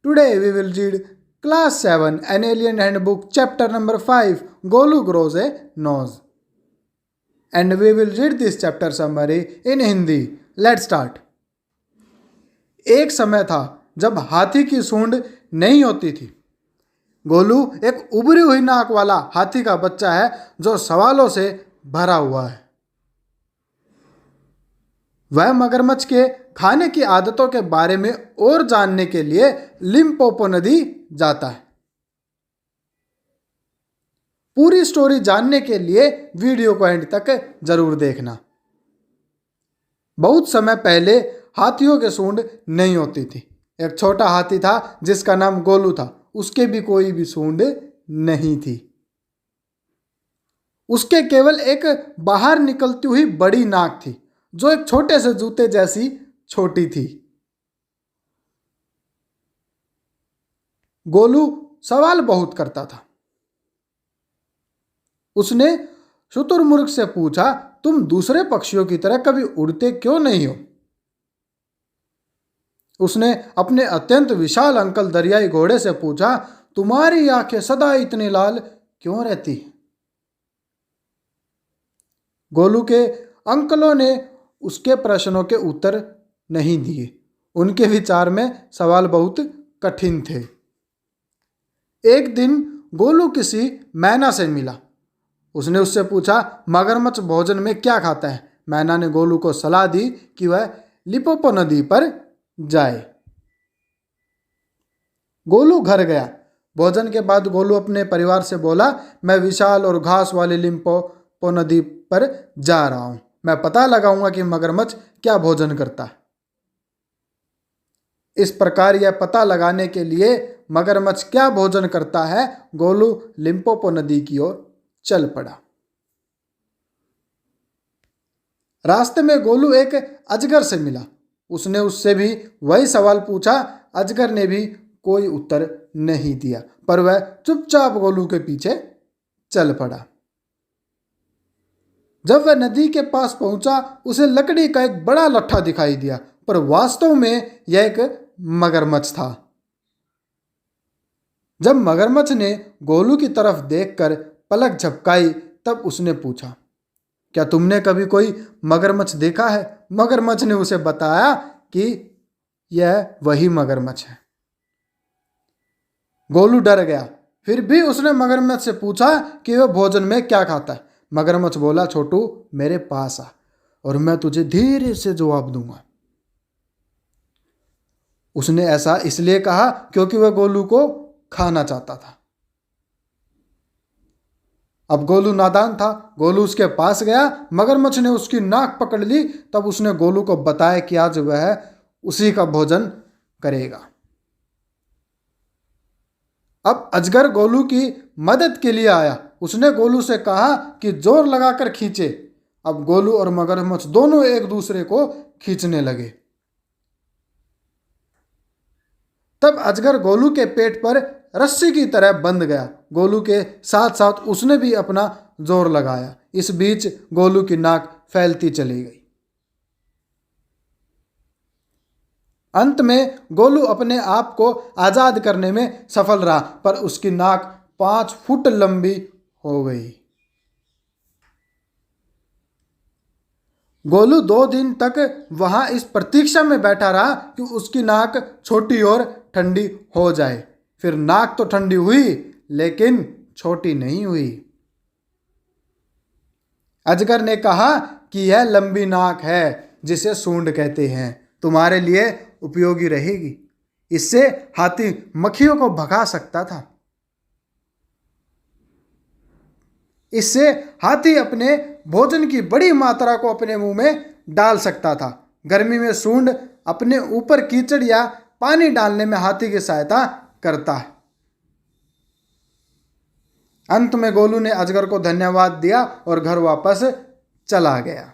Today we will read Class 7 An Alien Handbook Chapter number 5 Golu Grows a Nose. And we will read this chapter summary in Hindi. Let's start. एक समय था जब हाथी की सूंड नहीं होती थी। गोलू एक उभरी हुई नाक वाला हाथी का बच्चा है जो सवालों से भरा हुआ है। वह मगरमच्छ के खाने की आदतों के बारे में और जानने के लिए लिम्पोपो नदी जाता है। पूरी स्टोरी जानने के लिए वीडियो को एंड तक जरूर देखना। बहुत समय पहले हाथियों के सूंड नहीं होती थी। एक छोटा हाथी था जिसका नाम गोलू था। उसके भी कोई भी सूंड नहीं थी। उसके केवल एक बाहर निकलती हुई बड़ी नाक थी जो एक छोटे से जूते जैसी छोटी थी। गोलू सवाल बहुत करता था। उसने शुतुरमुर्ग से पूछा, तुम दूसरे पक्षियों की तरह कभी उड़ते क्यों नहीं हो? उसने अपने अत्यंत विशाल अंकल दरियाई घोड़े से पूछा, तुम्हारी आंखें सदा इतनी लाल क्यों रहती? गोलू के अंकलों ने उसके प्रश्नों के उत्तर नहीं दिए। उनके विचार में सवाल बहुत कठिन थे। एक दिन गोलू किसी मैना से मिला। उसने उससे पूछा, मगरमच्छ भोजन में क्या खाता है? मैना ने गोलू को सलाह दी कि वह लिम्पोपो नदी पर जाए। गोलू घर गया। भोजन के बाद गोलू अपने परिवार से बोला, मैं विशाल और घास वाली लिम्पोपो नदी पर जा रहा हूं। मैं पता लगाऊंगा कि मगरमच्छ क्या भोजन करता है। इस प्रकार यह पता लगाने के लिए मगरमच्छ क्या भोजन करता है, गोलू लिम्पोपो नदी की ओर चल पड़ा। रास्ते में गोलू एक अजगर से मिला। उसने उससे भी वही सवाल पूछा। अजगर ने भी कोई उत्तर नहीं दिया, पर वह चुपचाप गोलू के पीछे चल पड़ा। जब वह नदी के पास पहुंचा, उसे लकड़ी का एक बड़ा लट्ठा दिखाई दिया, पर वास्तव में यह एक मगरमच्छ था। जब मगरमच्छ ने गोलू की तरफ देखकर पलक झपकाई, तब उसने पूछा, क्या तुमने कभी कोई मगरमच्छ देखा है? मगरमच्छ ने उसे बताया कि यह वही मगरमच्छ है। गोलू डर गया। फिर भी उसने मगरमच्छ से पूछा कि वह भोजन में क्या खाता है। मगरमच्छ बोला, छोटू मेरे पास आ और मैं तुझे धीरे से जवाब दूंगा। उसने ऐसा इसलिए कहा क्योंकि वह गोलू को खाना चाहता था। अब गोलू नादान था। गोलू उसके पास गया। मगरमच्छ ने उसकी नाक पकड़ ली। तब उसने गोलू को बताया कि आज वह उसी का भोजन करेगा। अब अजगर गोलू की मदद के लिए आया। उसने गोलू से कहा कि जोर लगाकर खींचे। अब गोलू और मगरमच्छ दोनों एक दूसरे को खींचने लगे। तब अजगर गोलू के पेट पर रस्सी की तरह बंध गया। गोलू के साथ साथ उसने भी अपना जोर लगाया। इस बीच गोलू की नाक फैलती चली गई। अंत में गोलू अपने आप को आजाद करने में सफल रहा, पर उसकी नाक 5 फुट लंबी हो गई। गोलू 2 दिन तक वहां इस प्रतीक्षा में बैठा रहा कि उसकी नाक छोटी और ठंडी हो जाए। फिर नाक तो ठंडी हुई, लेकिन छोटी नहीं हुई। अजगर ने कहा कि यह लंबी नाक है जिसे सूंड कहते हैं, तुम्हारे लिए उपयोगी रहेगी। इससे हाथी मक्खियों को भगा सकता था। इससे हाथी अपने भोजन की बड़ी मात्रा को अपने मुंह में डाल सकता था। गर्मी में सूंड अपने ऊपर कीचड़ या पानी डालने में हाथी की सहायता करता है। अंत में गोलू ने अजगर को धन्यवाद दिया और घर वापस चला गया।